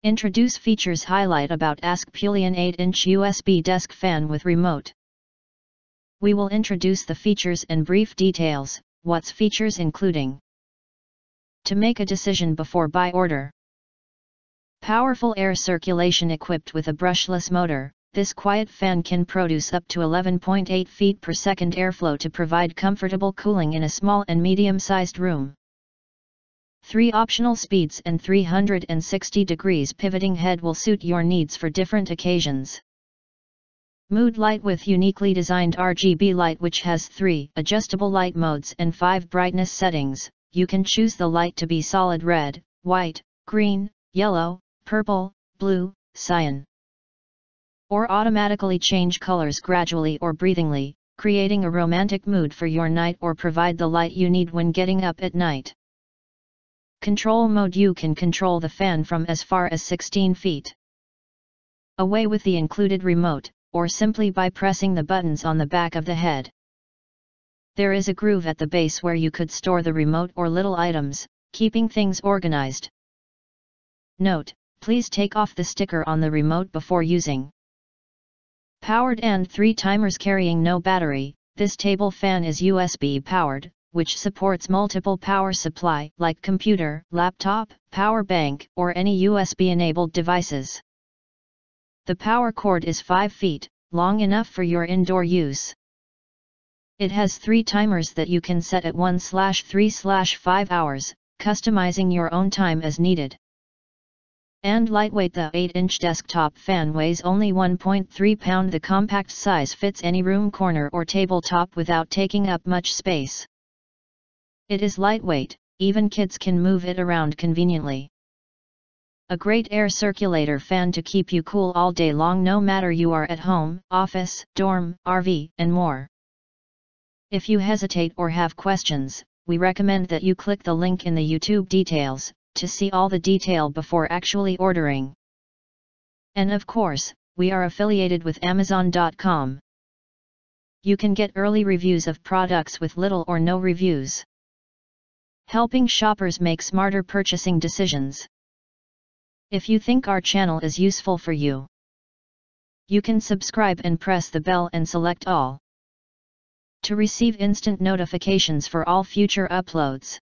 Introduce features. Highlight about ASKPULION 8-inch USB desk fan with remote. We will introduce the features and brief details, what's features including. To make a decision before buy order. Powerful air circulation equipped with a brushless motor, this quiet fan can produce up to 11.8 feet per second airflow to provide comfortable cooling in a small and medium-sized room. 3 optional speeds and 360 degrees pivoting head will suit your needs for different occasions. Mood light with uniquely designed RGB light which has 3 adjustable light modes and 5 brightness settings. You can choose the light to be solid red, white, green, yellow, purple, blue, cyan. Or automatically change colors gradually or breathingly, creating a romantic mood for your night or provide the light you need when getting up at night. Control mode. You can control the fan from as far as 16 feet away with the included remote, or simply by pressing the buttons on the back of the head. There is a groove at the base where you could store the remote or little items, keeping things organized. Note: please take off the sticker on the remote before using. Powered and 3 timers carrying no battery. This table fan is USB powered, which supports multiple power supply like computer, laptop, power bank, or any USB-enabled devices. The power cord is 5 feet, long enough for your indoor use. It has 3 timers that you can set at 1/3/5 hours, customizing your own time as needed. And lightweight. The 8-inch desktop fan weighs only 1.3 pounds. The compact size fits any room corner or tabletop without taking up much space. It is lightweight, even kids can move it around conveniently. A great air circulator fan to keep you cool all day long no matter you are at home, office, dorm, RV, and more. If you hesitate or have questions, we recommend that you click the link in the YouTube details, to see all the detail before actually ordering. And of course, we are affiliated with Amazon.com. You can get early reviews of products with little or no reviews, helping shoppers make smarter purchasing decisions. If you think our channel is useful for you, you can subscribe and press the bell and select all to receive instant notifications for all future uploads.